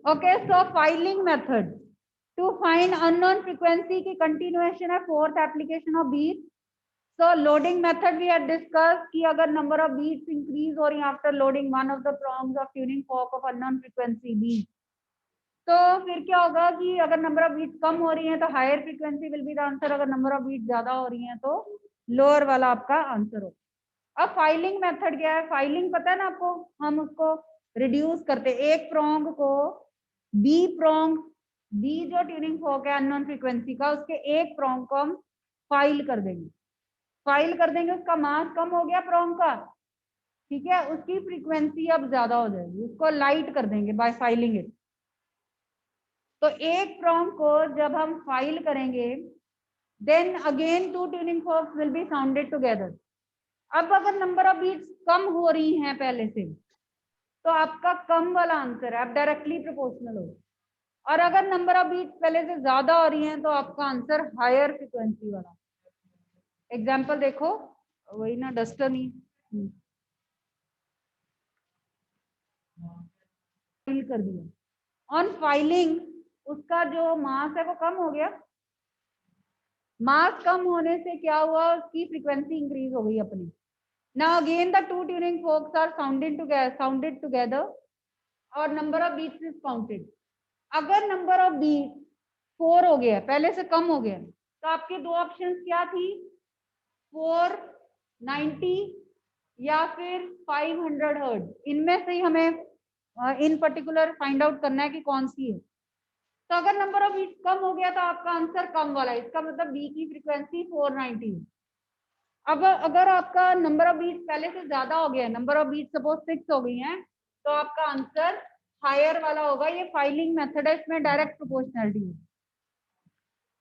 Okay, so filing method to find unknown frequency की continuation है fourth application of beat. So loading method we had discuss कि अगर number of beats increase हो रही है after loading one of the prongs of tuning fork of unknown frequency beat, तो फिर क्या होगा कि अगर नंबर ऑफ बीट्स कम हो रही है तो higher frequency will be the answer, अगर नंबर ऑफ बीट्स ज्यादा हो रही है तो लोअर वाला आपका आंसर होगा. अब फाइलिंग मेथड क्या है? फाइलिंग पता है ना आपको, हम उसको रिड्यूस करते हैं एक प्रोंग को प्रोंग बी जो ट्यूनिंग फॉर्क है अननोन फ्रीक्वेंसी का, उसके एक प्रोंग को हम फाइल कर देंगे. फाइल कर देंगे, उसका मास कम हो गया प्रोंग का, ठीक है, उसकी फ्रीक्वेंसी अब ज्यादा हो जाएगी, उसको लाइट कर देंगे बाय फाइलिंग इट. तो एक प्रोंग को जब हम फाइल करेंगे, then again two tuning forks will be sounded together. अब अगर नंबर ऑफ बीट्स कम हो रही हैं पहले से, तो आपका कम वाला आंसर है, आप डायरेक्टली प्रोपोर्शनल हो. और अगर नंबर ऑफ बीट्स पहले से ज्यादा हो रही हैं तो आपका आंसर हायर फ्रीक्वेंसी वाला. एग्जाम्पल देखो, वही ना, डस्टर नहीं फाइल कर दिया. ऑन फाइलिंग उसका जो मास है वो कम हो गया. मास कम होने से क्या हुआ, उसकी फ्रीक्वेंसी इंक्रीज हो गई अपनी. Now again the two tuning forks are sounded together और number of beats is counted. अगर number of beats 4 हो गया, पहले से कम हो गया, तो आपके दो ऑप्शंस क्या थी, 490 या फिर 500 हर्ट्ज. इनमें से ही हमें इन पर्टिकुलर फाइंड आउट करना है कि कौन सी है. तो अगर नंबर ऑफ बीट्स कम हो गया तो आपका आंसर कम वाला है, इसका मतलब बी की फ्रीक्वेंसी 490 है. अब अगर आपका नंबर ऑफ बीट्स पहले से ज्यादा हो गया, नंबर ऑफ बीट्स सपोज 6 हो गई हैं, तो आपका आंसर हायर वाला होगा. ये फाइलिंग मेथड है, इसमें डायरेक्ट प्रोपोर्शनलिटी है.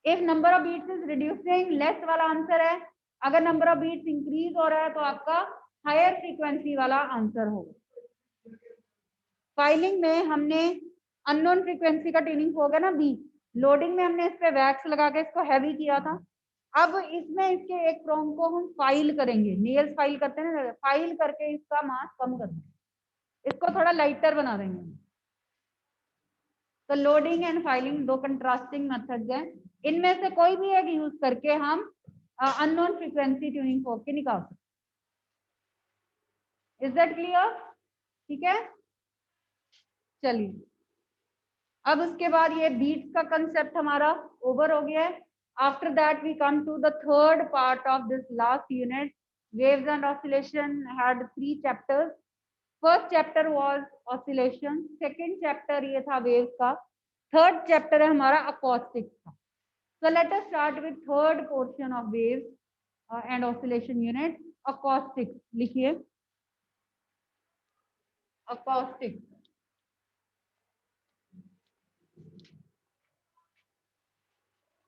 If number of beats is reducing, less वाला आंसर है. अगर नंबर ऑफ बीट्स इंक्रीज हो रहा है तो आपका हायर फ्रीक्वेंसी वाला आंसर होगा. फाइलिंग में हमने अननोन फ्रीक्वेंसी का ट्यूनिंग होगा ना बी, लोडिंग में हमने इस पे वैक्स लगा के इसको हैवी किया था. अब इसमें इसके एक प्रोंग को हम फाइल करेंगे, नेल्स फाइल करते हैं ना, फाइल करके इसका मास कम कर देंगे, इसको थोड़ा लाइटर बना देंगे. तो लोडिंग एंड फाइलिंग दो कंट्रास्टिंग मेथड्स हैं, इनमें से कोई भी एक यूज करके हम अननोन फ्रीक्वेंसी ट्यूनिंग फोर्क की निकाल सकते. Is that clear? ठीक है, चलिए. अब उसके बाद ये बीट्स का कंसेप्ट हमारा ओवर हो गया है. After that we come to the third part of this last unit. Waves and oscillation had 3 chapters. First chapter was oscillation, second chapter ये था वेव्स का, थर्ड चैप्टर है हमारा अकॉस्टिक्स का. So let us start with third portion of waves and oscillation unit, acoustics. लिखिए acoustics.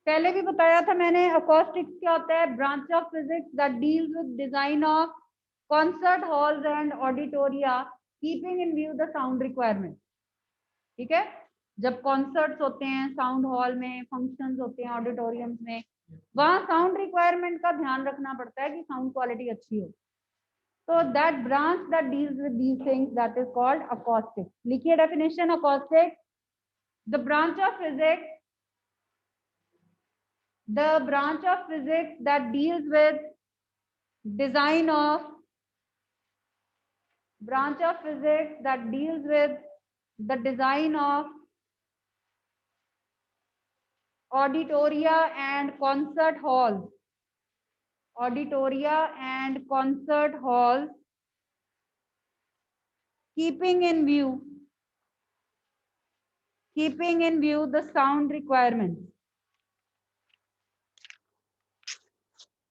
पहले भी बताया था मैंने, अकॉस्टिक्स क्या होता है, branch of physics that deals with design of concert halls and auditoria keeping in view the sound requirement. ठीक है, जब कॉन्सर्ट्स होते हैं साउंड हॉल में, फंक्शंस होते हैं ऑडिटोरियम्स में, वहां साउंड रिक्वायरमेंट का ध्यान रखना पड़ता है कि साउंड क्वालिटी अच्छी हो. तो that branch that deals with these things that is called acoustics. लिखिए definition acoustics, the branch of physics, the branch of physics that deals with design of branch of physics that deals with the design of auditoria and concert halls, auditoria and concert halls, keeping in view the sound requirements,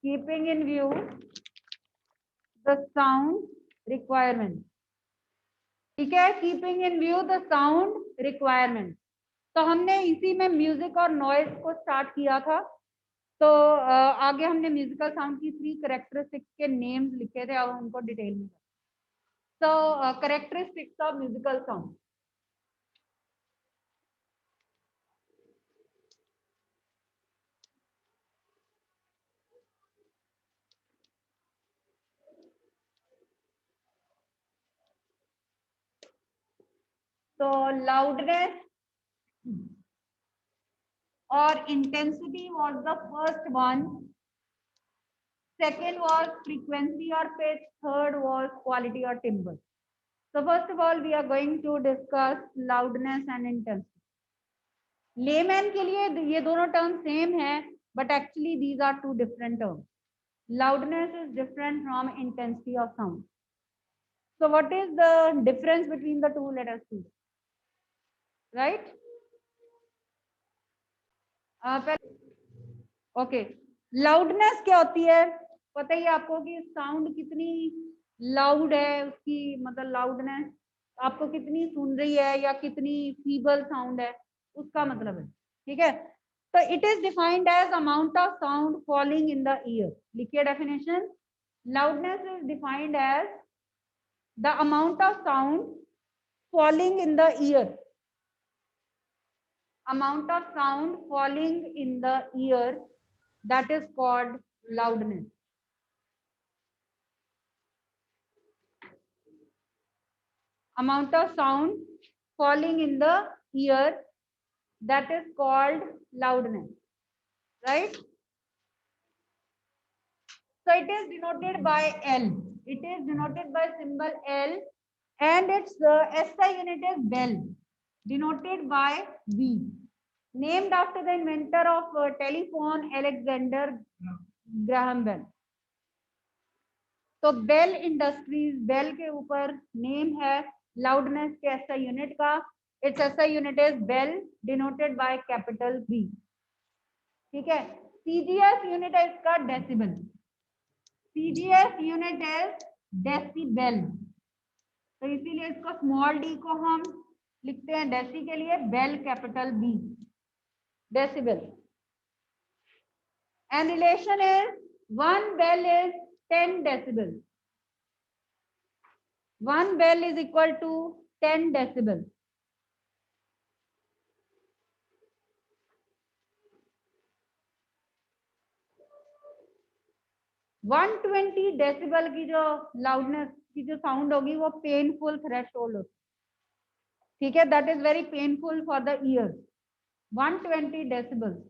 keeping in view the sound requirements. ठीक है, keeping in view the sound requirement. तो हमने इसी में music और noise को start किया था. तो आगे हमने म्यूजिकल साउंड की 3 कैरेक्टरिस्टिक्स के नेम्स लिखे थे, अब उनको डिटेल में. तो कैरेक्टरिस्टिक्स ऑफ म्यूजिकल साउंड. तो लाउडनेस, और intensity was the first one, second was frequency और पिच, थर्ड वाज क्वालिटी और timber. So first of all, we are going to discuss loudness and intensity. Layman के लिए ये दोनों terms same है, but actually these are two different terms. Loudness is different from intensity of sound. So what is the difference between the two? Let us see. Right? Okay. Loudness क्या होती है? पता ही आपको कि sound कितनी loud है, उसकी मतलब loudness आपको कितनी सुन रही है या कितनी feeble sound है, उसका मतलब है. ठीक है. तो it is defined as amount of sound falling in the ear. लिखिए definition. Loudness is defined as the amount of sound falling in the ear. Amount of sound falling in the ear, that is called loudness. Amount of sound falling in the ear, that is called loudness, right? So it is denoted by L. It is denoted by symbol L, and its SI unit is bell, denoted by V. Named after the inventor of telephone, Alexander Graham Bell. तो Bell industries, Bell के ऊपर name है loudness के SI unit का. It's SI unit is bell, denoted by capital B. ठीक है. CGS unit है इसका decibel. CGS unit is decibel. तो इसीलिए इसको स्मॉल डी को हम लिखते हैं डेसी के लिए, bell capital B, decibel. And relation is 1 bell is 10 decibel. 1 bell is equal to 10 decibel. One 120 decibel की जो लाउडनेस की जो साउंड होगी वो पेनफुल थ्रेशोल्ड होती है. ठीक है. That is very painful for the year. 120 decibel.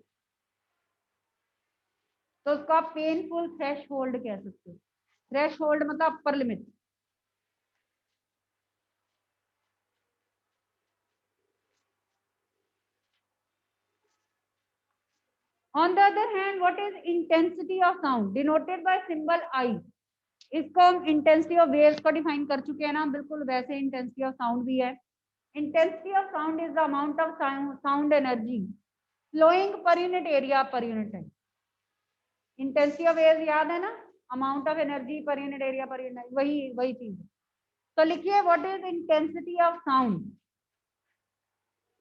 तो उसको आप पेनफुल थ्रेशोल्ड कह सकते हो. थ्रेशोल्ड मतलब upper limit. On the other hand, what is intensity of sound? Denoted by symbol I. इसको हम इंटेंसिटी ऑफ वेव्स को डिफाइन कर चुके हैं ना, बिल्कुल वैसे इंटेंसिटी ऑफ साउंड भी है. Intensity of sound is the amount of sound energy flowing per unit area per unit time. Intensity of waves याद है ना, amount of energy per unit area per unit, वही चीज. तो लिखिए what is intensity of sound.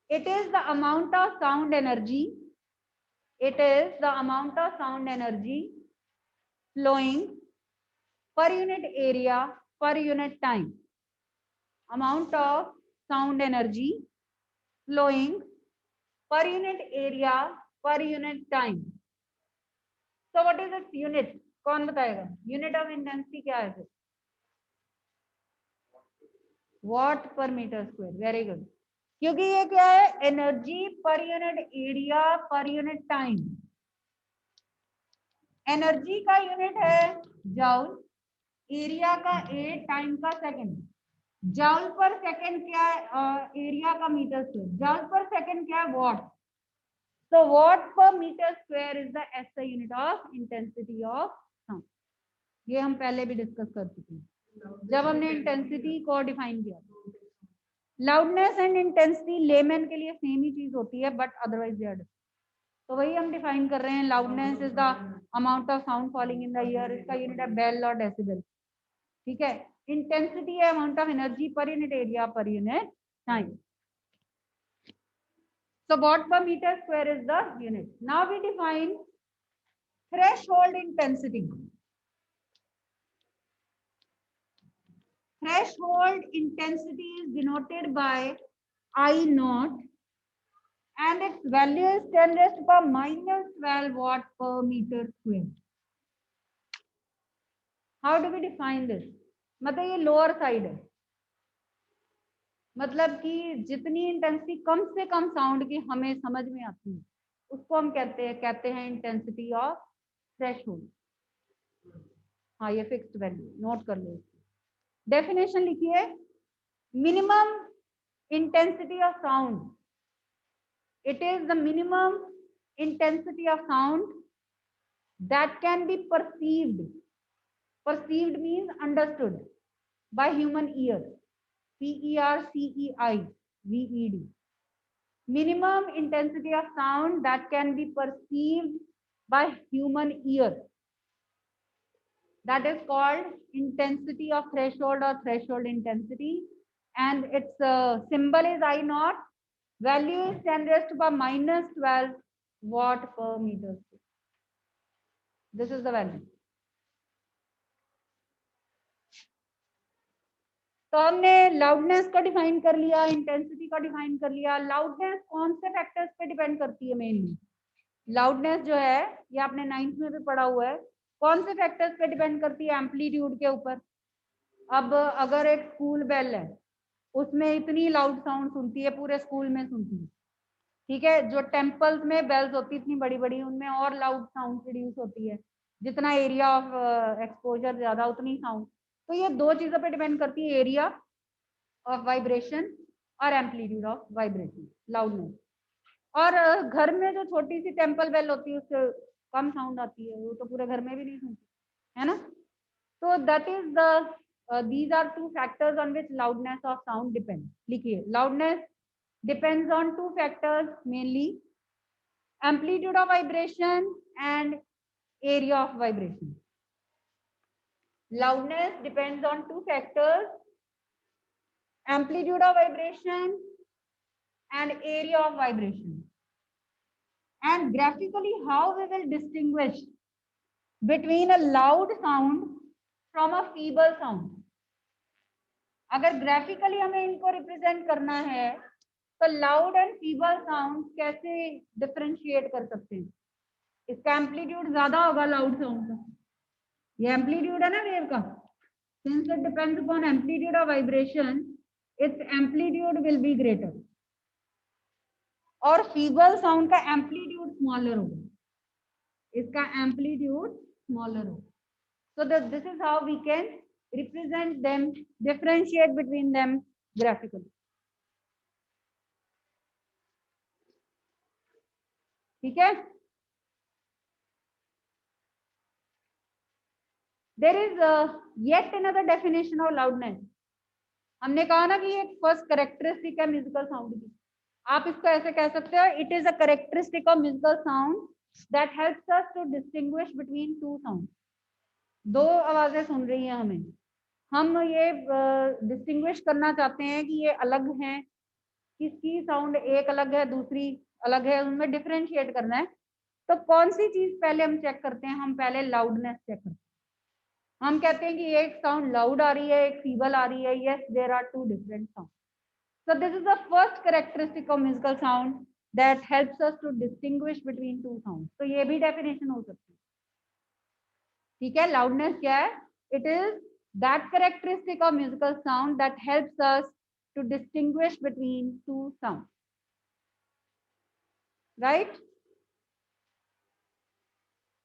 It is the amount of sound energy. It is the amount of sound energy flowing per unit area per unit time. Amount of sound energy flowing per unit area per unit time. So what is its unit? कौन बताएगा? Unit of intensity क्या है फिर? Watt per meter square. Very good. क्योंकि ये क्या है? Energy per unit area per unit time. Energy का unit है joule, एरिया का ए, टाइम का सेकंड. जॉल पर सेकंड क्या है? एरिया का मीटर स्क्वायर. जॉल पर सेकंड क्या है? वॉट. तो watt per metre square is the SI unit of intensity of sound. ये हम पहले भी डिस्कस कर चुके हैं जब हमने इंटेंसिटी को डिफाइन किया. लाउडनेस एंड इंटेंसिटी लेमैन के लिए सेम ही चीज होती है, but otherwise they are different. तो वही हम डिफाइन कर रहे हैं. Loudness is the amount of sound falling in the ear. इसका यूनिट है बेल और डेसिबल. ठीक है. इंटेंसिटी है amount of energy per unit area per unit time. So watt per meter square is the unit. Now we define threshold intensity. Threshold intensity is denoted by I naught, and its value is 10 raised to the power minus 12 watt per meter square. How do we define this? मतलब ये lower side है. मतलब कि जितनी intensity कम से कम sound की हमें समझ में आती है उसको हम कहते हैं इंटेंसिटी ऑफ थ्रेशोल्ड। हाँ, ये फिक्स्ड वैल्यू नोट कर लो। डेफिनेशन लिखिए, minimum intensity of sound, it is the minimum intensity of sound that can be perceived. Perceived means understood by human ear. PERCEIVED. Minimum intensity of sound that can be perceived by human ear. That is called intensity of threshold or threshold intensity. And its symbol is I naught. Value is 10 raised to the minus 12 watt per meter square. This is the value. तो हमने loudness का define कर लिया, intensity का define कर लिया। Loudness कौन से फैक्टर्स पे डिपेंड करती है? मेनली लाउडनेस जो है ये आपने 9th में भी पढ़ा हुआ है, कौन से फैक्टर्स पे डिपेंड करती है? एम्पलीट्यूड के ऊपर। अब अगर एक स्कूल बेल है उसमें इतनी लाउड साउंड सुनती है, पूरे स्कूल में सुनती है, ठीक है। जो टेम्पल्स में बेल्स होती है इतनी बड़ी बड़ी, उनमें और लाउड साउंड प्रोड्यूस होती है। जितना एरिया ऑफ एक्सपोजर ज्यादा उतनी साउंड। तो ये दो चीजों पे डिपेंड करती है, एरिया ऑफ वाइब्रेशन और एम्पलीट्यूड ऑफ वाइब्रेशन, लाउडनेस। और घर में जो छोटी सी टेम्पल बेल होती है उससे कम साउंड आती है, वो तो पूरे घर में भी नहीं सुनती है ना। तो that is the these are two factors on which loudness of sound depends. लिखिए, loudness depends on two factors mainly, amplitude of vibration and area of vibration. Loudness depends on two factors, amplitude of vibration and area of vibration. And graphically, how we will distinguish between a loud sound from a feeble sound? अगर graphically हमें इनको represent करना है तो loud and feeble sound कैसे differentiate कर सकते हैं? इसका एम्पलीट्यूड ज्यादा होगा लाउड साउंड का, ये एम्पलीट्यूड है ना वेव का, since it depends upon amplitude of vibration, it's amplitude will be greater. और फीबल साउंड का एम्पलीट्यूड स्मॉलर होगा, इसका एम्पलीट्यूड स्मॉलर होगा। So this is how we can represent them, differentiate between them graphically. ठीक है? There is yet another definition of loudness. हमने कहा ना कि ये फर्स्ट कैरेक्टरिस्टिक है म्यूजिकल साउंड की। आप इसको ऐसे कह सकते हो, it is a characteristic of musical sound that helps us to distinguish between two sound. दो आवाजें सुन रही हैं हमें, हम ये डिस्टिंग्विश करना चाहते हैं कि ये अलग हैं, किसकी साउंड एक अलग है दूसरी अलग है, उनमें डिफरेंशिएट करना है। तो कौन सी चीज पहले हम चेक करते हैं? हम पहले लाउडनेस चेक करते हैं। हम कहते हैं कि एक साउंड लाउड आ रही है, एक फीबल आ रही है। Yes, there are two different sound. So this is the first characteristic of musical sound that helps us to distinguish between two sound. तो ये भी डेफिनेशन हो सकती है, ठीक है। लाउडनेस क्या है? It is that characteristic of musical sound that helps us to distinguish between two sound, right.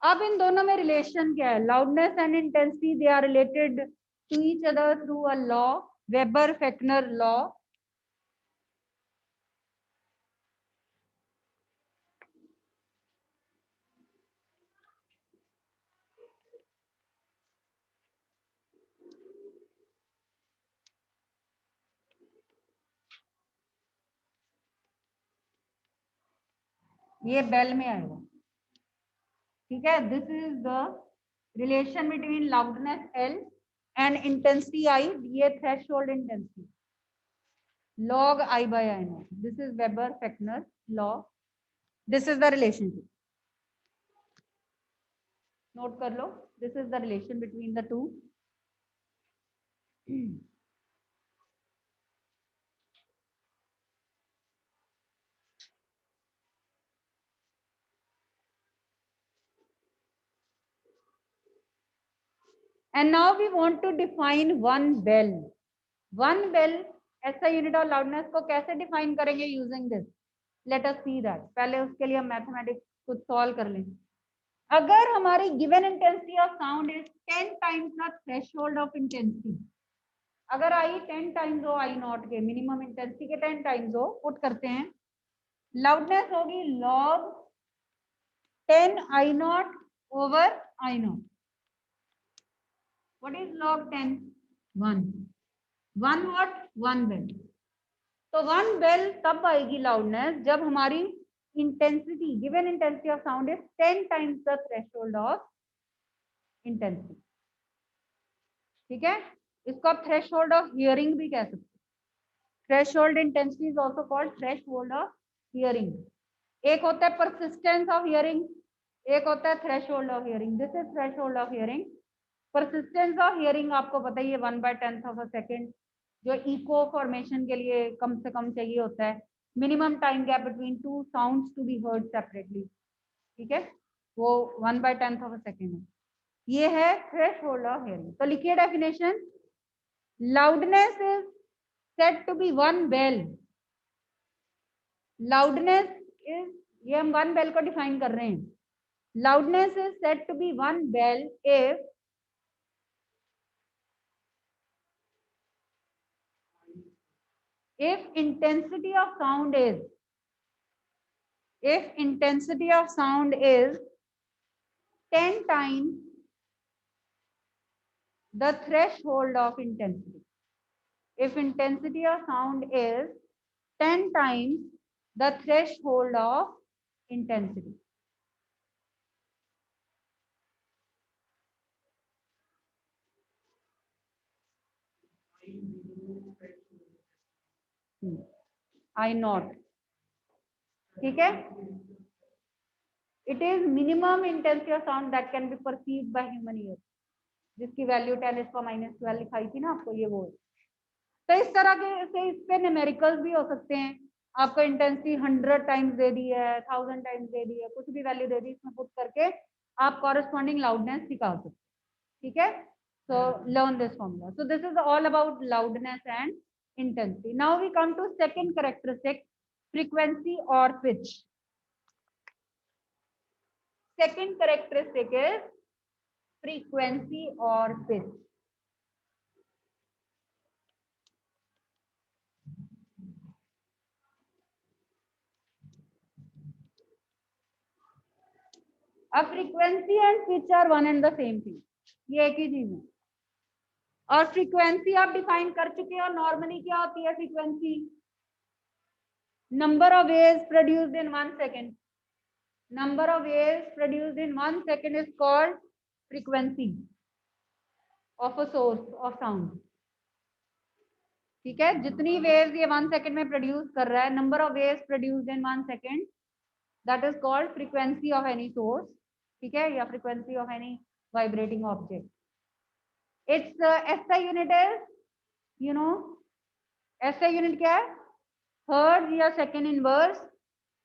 अब इन दोनों में रिलेशन क्या है? Loudness and intensity, they are related to each other through a law, Weber Fechner law. ये bel में आएगा, ठीक है। This is the relation between loudness L and intensity I, ये threshold intensity, log I by I naught. This is Weber Fechner law. This is the relationship. Note कर लो, this is the relation between the two. And now we want to define one bell. One bell SI unit of loudness को कैसे define करेंगे using this, let us see that. पहले उसके लिए हम mathematics कुछ solve कर लें। अगर हमारी given intensity of sound is 10 times the threshold of intensity, अगर आई 10 टाइम्स हो आई नॉट के, मिनिमम इंटेंसिटी के 10 टाइम्स हो, पुट करते हैं, लाउडनेस होगी log 10 I naught over I naught. What is log 10? 1 what 1 bell. तो 1 बेल तब आएगी लाउडनेस जब हमारी intensity, given intensity of sound is 10 times the threshold of intensity. ठीक है, इसको आप थ्रेशोल्ड ऑफ हियरिंग भी कह सकते हैं। Threshold intensity is also called threshold of hearing. एक होता है परसिस्टेंस ऑफ हियरिंग, एक होता है threshold of hearing. This is threshold of hearing. Persistence of hearing आपको पता ही है 1/10 ऑफ अ सेकेंड, जो इको फॉर्मेशन के लिए कम से कम चाहिए होता है, minimum time gap between two sounds to be heard separately. ठीक है, वो 1/10 ऑफ अ सेकेंड है। ये है थ्रेशोल्ड ऑफ हियरिंग। तो लिखिए definition, loudness is said to be 1 bell. Loudness is, ये हम 1 बेल को डिफाइन कर रहे हैं। Loudness is said to be 1 bell if intensity of sound is 10 times the threshold of intensity. If intensity of sound is 10 times the threshold of intensity. I not. ठीक है, it is minimum intensity of sound that can be perceived by human ear, जिसकी value 10⁻12 लिखाई थी ना आपको, ये वो है। तो इस तरह के से इस पे न्यूमेरिकल्स भी हो सकते हैं। आपको इंटेंसिटी 100 टाइम्स दे दी है, 1000 टाइम्स दे दी है, कुछ भी वैल्यू दे दी, इसमें पुट करके आप कॉरेस्पॉन्डिंग लाउडनेस निकाल सकते हैं। ठीक है, so learn this formula. So this is all about loudness and intensity. Now we come to second characteristic, frequency or pitch. Second characteristic is frequency or pitch. अब frequency and pitch are one and the same thing, ये एक ही चीज है। और frequency आप define कर चुके हो। नॉर्मली क्या होती है frequency? Number of waves produced in 1 second. Number of waves produced in 1 second is called frequency of a source of sound. ठीक है, जितनी वेव्स ये 1 सेकेंड में प्रोड्यूस कर रहा है, number of waves produced in 1 second, that is called frequency of any source. ठीक है, या frequency of any vibrating object. It's SI unit is, you know, SI unit क्या है? हर्ट्ज या second inverse.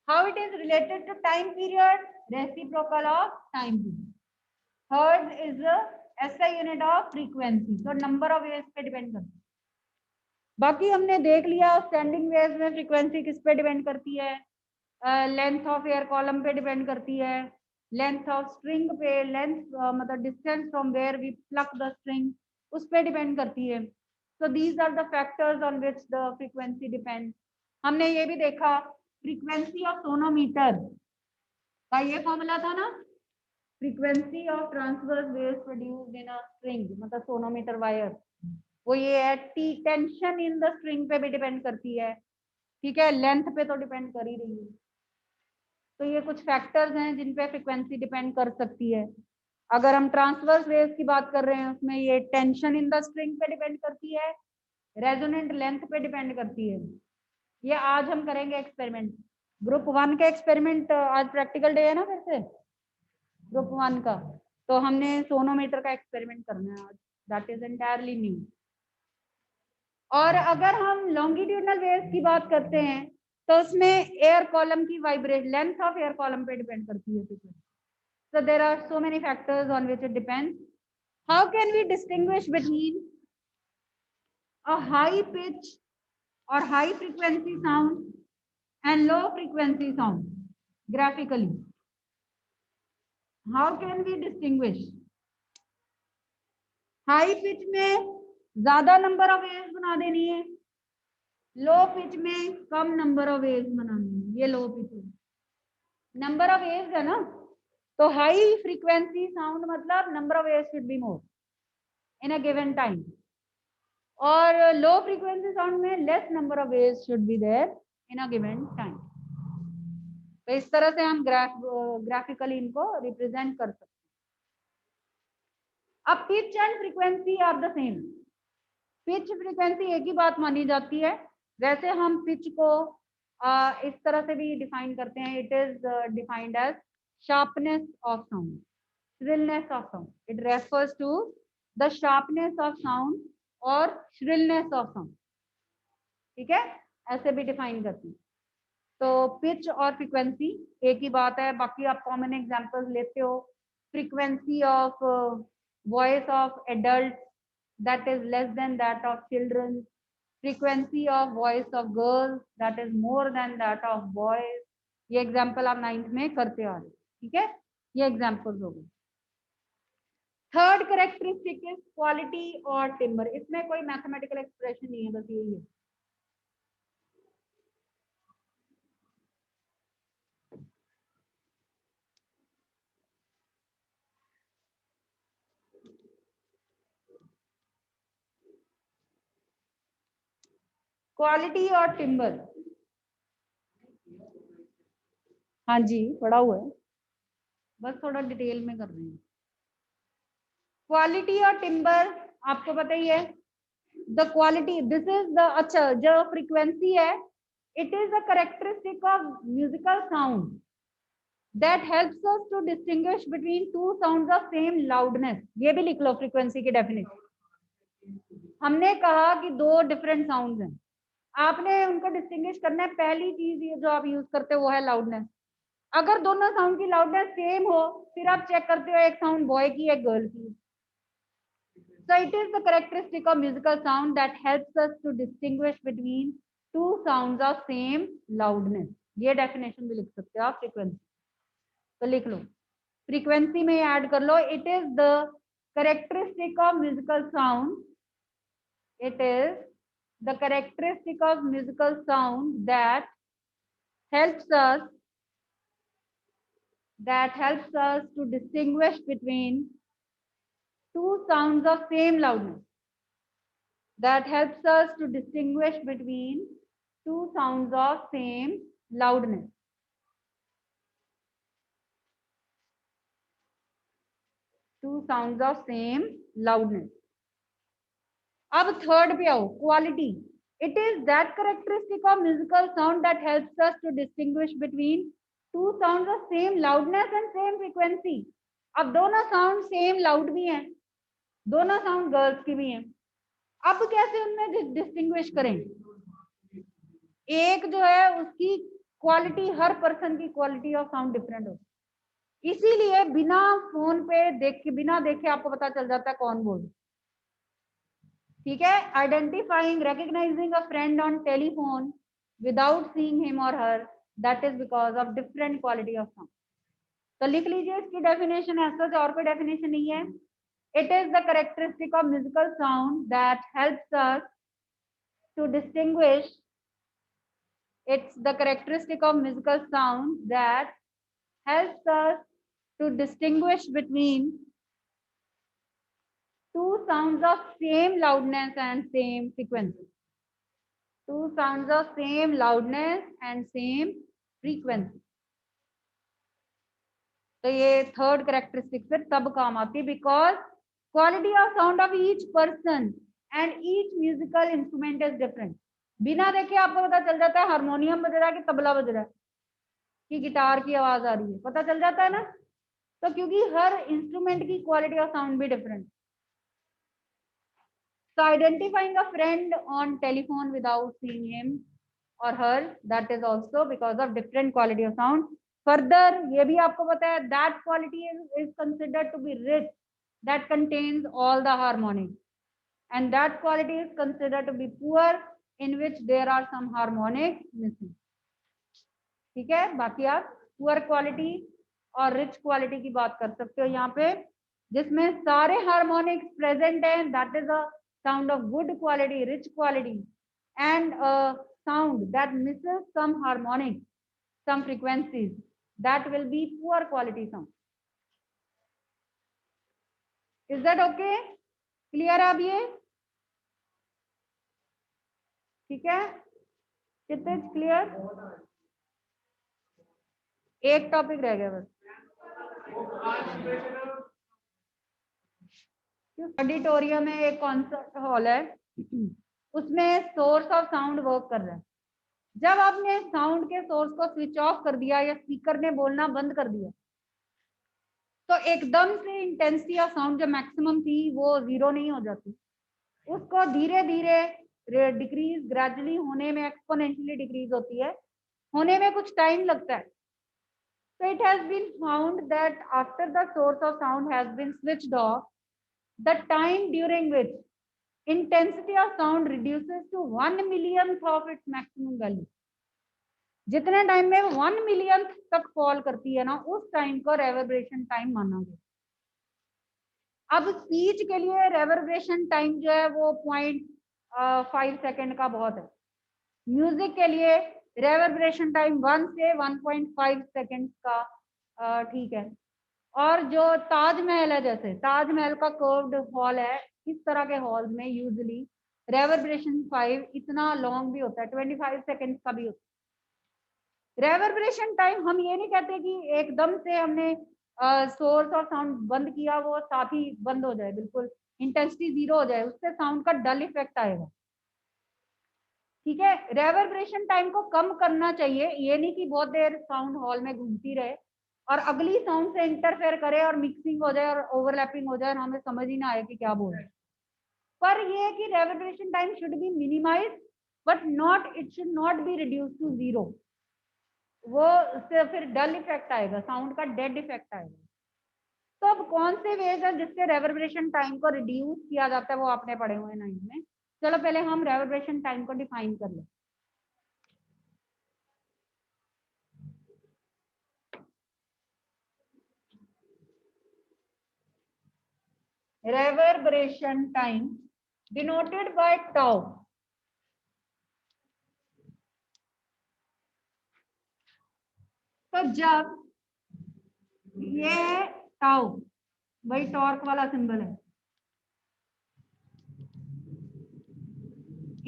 How it is related to time period? Reciprocal of time period. Hertz is SI unit of frequency, तो number of waves पे depend करता है। बाकी हमने देख लिया स्टैंडिंग वेव्स में फ्रीक्वेंसी किस पे डिपेंड करती है? लेंथ ऑफ एयर कॉलम पे डिपेंड करती है, लेंथ ऑफ स्ट्रिंग पे, लेंथ मतलब distance from where we pluck the string, उस पे डिपेंड करती है। So these are the factors on which the frequency depend. हमने ये भी देखा फ्रीक्वेंसी ऑफ सोनोमीटर का ये फॉर्मूला था ना, frequency of transverse waves produced in a string, मतलब सोनोमीटर वायर, वो ये है T tension in the string पे भी डिपेंड करती है। ठीक है, लेंथ पे तो डिपेंड कर ही रही है। तो ये कुछ फैक्टर्स हैं जिन पे फ्रीक्वेंसी डिपेंड कर सकती है। अगर हम ट्रांसवर्स वेव्स की बात कर रहे हैं, उसमें ये टेंशन इन द स्ट्रिंग पे डिपेंड करती है, रेजोनेंट लेंथ पे डिपेंड करती है। ये आज हम करेंगे एक्सपेरिमेंट, ग्रुप 1 का एक्सपेरिमेंट। आज प्रैक्टिकल डे है ना, फिर से ग्रुप 1 का, तो हमने सोनोमीटर का एक्सपेरिमेंट करना है आज, दैट इज एंटायरली न्यू। और अगर हम लॉन्गिट्यूडनल वेव्स की बात करते हैं, तो उसमें एयर कॉलम की vibration, length of air column पे डिपेंड करती है। So there are so many factors on which it depends. How can we distinguish between a high pitch or high frequency sound and low frequency sound graphically. How can we distinguish? High pitch में ज्यादा number of waves बना देनी है, low pitch में कम number of waves बनानी है. ये low pitch है, नंबर ऑफ वेव्स है ना, तो हाई फ्रीक्वेंसी साउंड मतलब number of waves should be more in a given time, और लो फ्रीक्वेंसी साउंड में less number of waves should be there in a given time. तो इस तरह से हम ग्राफिकली इनको रिप्रेजेंट कर सकते हैं. अब pitch and frequency are the same. Pitch frequency एक ही बात मानी जाती है. वैसे हम पिच को इस तरह से भी डिफाइन करते हैं. It is defined as sharpness of sound, shrillness of sound. It refers to the sharpness of sound और shrillness of sound. ठीक है, ऐसे भी डिफाइन करते हैं. तो पिच और फ्रीक्वेंसी एक ही बात है. बाकी आप कॉमन एग्जांपल्स लेते हो. Frequency of voice of adult that is less than that of children, frequency of voice of girls that is more than that of boys. ये एग्जांपल आप 9th में करते आ रहे. ठीक है, ये एग्जांपल्स हो गए. थर्ड कैरेक्टरिस्टिक इज क्वालिटी और टिम्बर. इसमें कोई मैथमेटिकल एक्सप्रेशन नहीं है, बस यही है. क्वालिटी और टिम्बर, हाँ जी पढ़ा हुआ है, बस थोड़ा डिटेल में कर रहे हैं. क्वालिटी और टिम्बर आपको पता ही है. The quality, this is the, अच्छा जो फ्रीक्वेंसी है, it is a characteristic of musical sound that helps us to distinguish between two sounds of same loudness. ये भी लिख लो फ्रीक्वेंसी की डेफिनेशन. हमने कहा कि दो डिफरेंट साउंड्स हैं, आपने उनको डिस्टिंग्विश करना है. पहली चीज ये जो आप यूज करते हो वो है लाउडनेस. अगर दोनों साउंड की लाउडनेस सेम हो, फिर आप चेक करते हो एक साउंड बॉय की एक गर्ल की. So it is the characteristic of musical sound that helps us to distinguish between two sounds of same loudness. ये डेफिनेशन भी लिख सकते हो आप फ्रीक्वेंसी. तो लिख लो, फ्रीक्वेंसी में ऐड कर लो. It is the characteristic of musical sound, it is the characteristic of musical sound that helps us to distinguish between two sounds of same loudness. That helps us to distinguish between two sounds of same loudness. Two sounds of same loudness. अब third पे आओ, quality. It is that characteristic of musical sound that helps us to distinguish between two sounds of same loudness and same frequency. अब दोनों sound same loud भी हैं, दोनों sound girls की भी हैं. अब कैसे उनमें डिस्टिंग्विश करें? एक जो है उसकी क्वालिटी, हर पर्सन की क्वालिटी ऑफ साउंड डिफरेंट होती है. इसीलिए बिना फोन पे देखे, बिना देखे आपको पता चल जाता है कौन बोल. ठीक है, identifying, recognising a friend on telephone without seeing him और her, that is because of different quality of sound. तो लिख लीजिए इसकी डेफिनेशन, ऐसा और कोई डेफिनेशन नहीं है. It is the characteristic of musical sound that helps us to distinguish. It's the characteristic of musical sound that helps us to distinguish between two sounds of same loudness and same frequency. Two sounds of same loudness and same frequency. तो ये third characteristic फिर तब काम आती है, because quality of sound of each person and each musical instrument is different. बिना देखे आपको पता चल जाता है हारमोनियम बज रहा है कि तबला बज रहा है कि गिटार की आवाज आ रही है, पता चल जाता है ना. तो क्योंकि हर इंस्ट्रूमेंट की क्वालिटी ऑफ साउंड भी different. So identifying a friend on telephone without seeing him or her, that is also because of different quality of sound. Further, ये भी आपको पता है, that quality is considered to be rich, that contains all the harmonics, and that quality is considered to be poor, in which there are some harmonics missing. ठीक है, बाकी आप poor quality और रिच क्वालिटी की बात कर सकते हो यहाँ पे, जिसमें सारे हार्मोनिक्स प्रेजेंट हैं, that is a sound of good quality, rich quality, and sound that misses some harmonics, some frequencies, that will be poor quality sound. Is that okay? Clear अब ये? ठीक है, कितने क्लियर? एक टॉपिक रह गया बस. ऑडिटोरियम में एक कॉन्सर्ट हॉल है, उसमें सोर्स ऑफ साउंड वर्क कर रहा है. जब आपने साउंड के सोर्स को स्विच ऑफ कर दिया या स्पीकर ने बोलना बंद कर दिया, तो एकदम से इंटेंसिटी ऑफ साउंड जो मैक्सिमम थी वो जीरो नहीं हो जाती. उसको धीरे धीरे डिक्रीज, ग्रेजुअली होने में, एक्सपोनेंशियली डिक्रीज होती है, होने में कुछ टाइम लगता है. So it has been found that after the source of sound has been switched off, the time during which intensity of sound reduces to 1 millionth of its maximum value. जितने time में 1 millionth तक fall करती है ना, उस time को रेवर्बरेशन time माना गया. अब स्पीच के लिए रेवर्बरेशन टाइम जो है वो 0.5 सेकेंड का बहुत है. म्यूजिक के लिए रेवर्बरेशन टाइम 1 से 1.5 सेकेंड का ठीक है. और जो ताजमहल है, जैसे ताजमहल का कर्व्ड हॉल है, इस तरह के हॉल में यूजुअली रेवर्बरेशन 5 इतना लॉन्ग भी होता है, 25 सेकेंड का भी होता है. रेवर्बरेशन टाइम, हम ये नहीं कहते कि एकदम से हमने सोर्स ऑफ साउंड बंद किया वो साथ ही बंद हो जाए, बिल्कुल इंटेंसिटी जीरो हो जाए, उससे साउंड का डल इफेक्ट आएगा. ठीक है, रेवर्बरेशन टाइम को कम करना चाहिए. ये नहीं कि बहुत देर साउंड हॉल में घूमती रहे और अगली साउंड से इंटरफेयर करे और मिक्सिंग हो जाए और ओवरलैपिंग हो जाए और हमें समझ ही ना आए कि क्या बोल रहे हैं. पर ये है कि reverberation time should be minimize, but not, it should not be reduce to zero. वो उससे फिर डल इफेक्ट आएगा, साउंड का डेड इफेक्ट आएगा. तो अब कौन से वेज है जिससे रेवर्बरेशन टाइम को रिड्यूस किया जाता है, वो आपने पढ़े हुए हैं 9th में. चलो पहले हम रेवर्बरेशन टाइम को डिफाइन कर लें. Reverberation time denoted by tau. तो जब ये टाउ, वही टॉर्क वाला सिंबल है,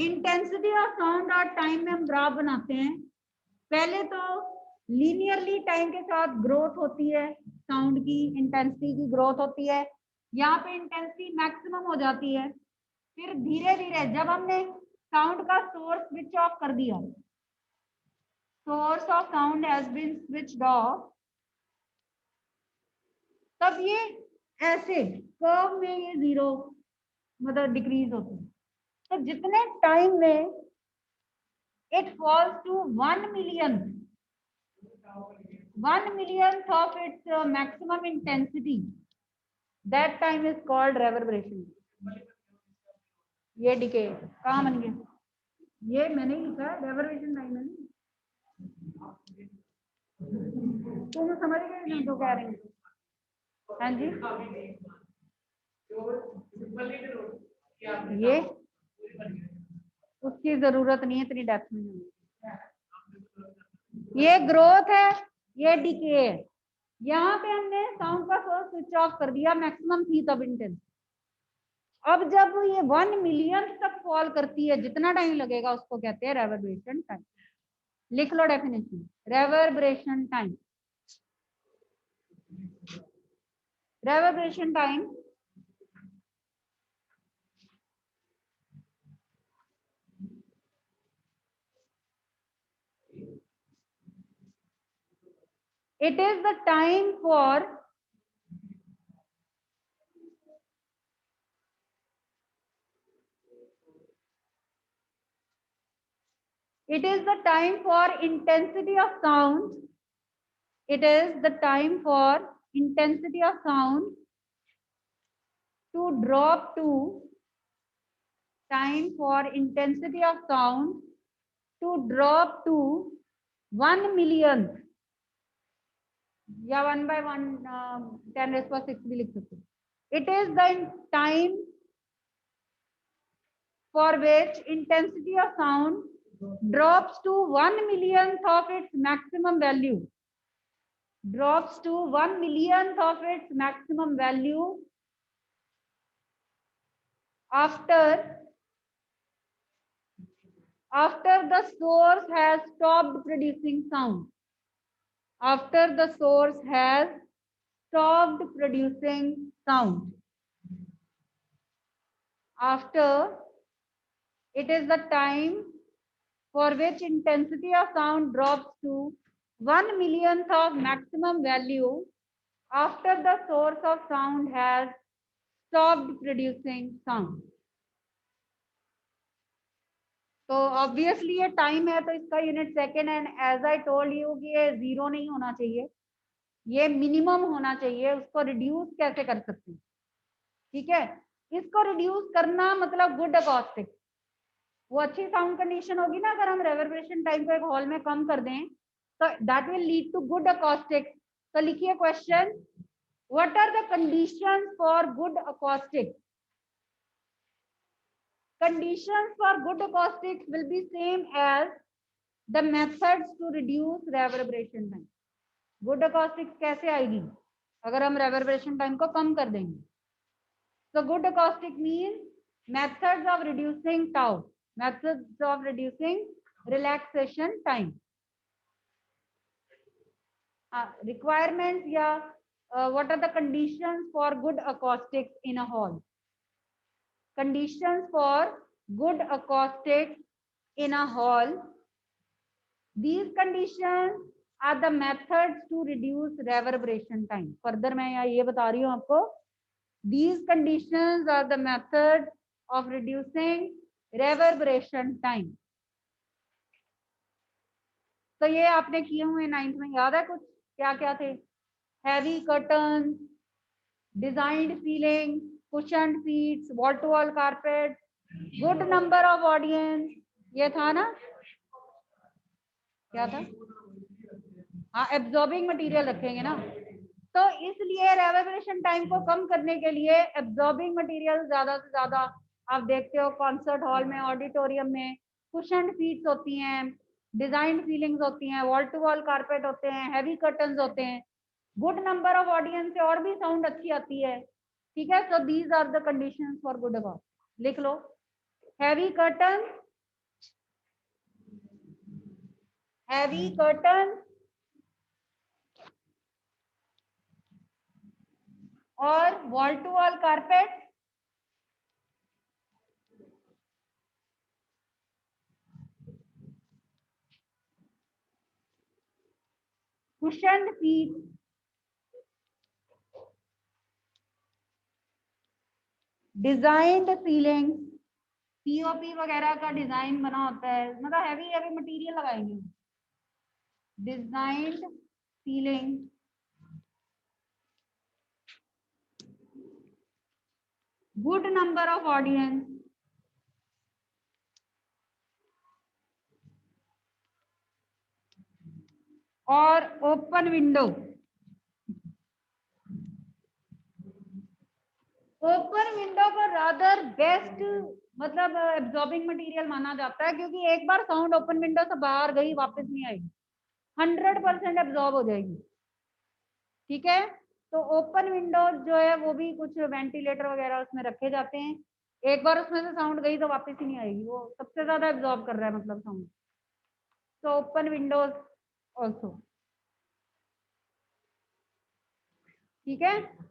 इंटेंसिटी ऑफ साउंड और टाइम में हम ग्राफ बनाते हैं. पहले तो लीनियरली टाइम के साथ ग्रोथ होती है, साउंड की इंटेंसिटी की ग्रोथ होती है. यहाँ पे इंटेंसिटी मैक्सिमम हो जाती है. फिर धीरे धीरे जब हमने साउंड का सोर्स स्विच ऑफ कर दिया, source of sound has been switched off, तब ये ऐसे कर्व में ये जीरो मतलब डिक्रीज होती है. तो जितने टाइम में it falls to 1 millionth of its maximum intensity, that time is called reverberation. ये डिके कहाँ बन गया? ये मैंने ही लिखा है, रेवर्बरेशन टाइम है. तुम समझ गए ना जो कह रहे हैं? हाँ जी, ये उसकी जरूरत नहीं है इतनी डेप्थ में. ये ग्रोथ है, ये डिके है. यहाँ पे हमने साउंड का सोर्स स्विच ऑफ कर दिया, मैक्सिमम थी तब इंटेंस. अब जब ये 1 मिलियन तक फॉल करती है, जितना टाइम लगेगा उसको कहते हैं रेवर्बरेशन टाइम. लिख लो definition, reverberation time. Reverberation time it is the time for intensity of sound. It is the time for intensity of sound to drop to time for intensity of sound to drop to 1 millionth या 1/10⁻⁶ भी लिख सकते हो. It is the time for which intensity of sound drops to 1 millionth of its maximum value. Drops to 1 millionth of its maximum value after the source has stopped producing sound. After the source has stopped producing sound. After, it is the time for which intensity of sound drops to 1 millionth of maximum value after the source of sound has stopped producing sound. तो obviously ये time है तो इसका unit second and as I told you कि ये 0 नहीं होना चाहिए, ये मिनिमम होना चाहिए. उसको रिड्यूस कैसे कर सकते हैं? ठीक है, इसको रिड्यूस करना मतलब गुड अकॉस्टिक. वो अच्छी साउंड कंडीशन होगी ना, अगर हम रेवर्बरेशन टाइम को एक हॉल में कम कर दें तो that will lead to good acoustic. तो लिखिए question, what are the conditions for good acoustic? Conditions for good acoustics will be same as the methods to reduce reverberation time. Good acoustics कैसे आएगी अगर हम reverberation time को कम कर देंगे? So good acoustic means methods of reducing tau, methods of reducing relaxation time. Requirements या what are the conditions for good acoustics in a hall? Conditions for good acoustics in a hall. These conditions are the methods to reduce reverberation time. Further मैं यहाँ ये बता रही हूँ आपको, these conditions are the methods of reducing reverberation time. तो ये आपने किए हुए 9th में, याद है कुछ क्या क्या थे? Heavy curtains, designed ceiling, cushioned seats, wall-to-wall carpet, good number of audience. ये था ना, क्या था? हाँ, एब्जॉर्बिंग मटेरियल रखेंगे ना. तो इसलिए रेवर्बरेशन टाइम को कम करने के लिए एब्जॉर्बिंग मटेरियल ज्यादा से ज्यादा आप देखते हो कॉन्सर्ट हॉल में, ऑडिटोरियम में कुशन्ड सीट्स होती हैं, डिजाइंड सीलिंग्स होती हैं, वॉल टू वॉल कारपेट होते हैं, हैवी कर्टन्स होते हैं, गुड नंबर ऑफ ऑडियंस से और भी साउंड अच्छी आती है. ठीक है, so these are the conditions for good acoustic. लिख लो, हैवी कर्टन, हैवी कर्टन और wall to wall carpet. Cushioned seat, designed ceiling, POP वगैरह का डिजाइन बना होता है, मतलब हैवी हैवी मटेरियल लगाएंगे. Designed ceiling, good number of audience, और ओपन विंडो. ओपन विंडो को रादर बेस्ट मतलब एब्जॉर्बिंग मटेरियल माना जाता है, क्योंकि एक बार साउंड ओपन विंडो से बाहर गई वापस नहीं आएगी, 100% एब्जॉर्ब हो जाएगी. ठीक है, तो ओपन विंडो जो है वो भी कुछ वेंटिलेटर वगैरह उसमें रखे जाते हैं, एक बार उसमें से साउंड गई तो वापस ही नहीं आएगी, वो सबसे ज्यादा एब्जॉर्ब कर रहा है मतलब साउंड. तो ओपन विंडोज ऑल्सो. ठीक है,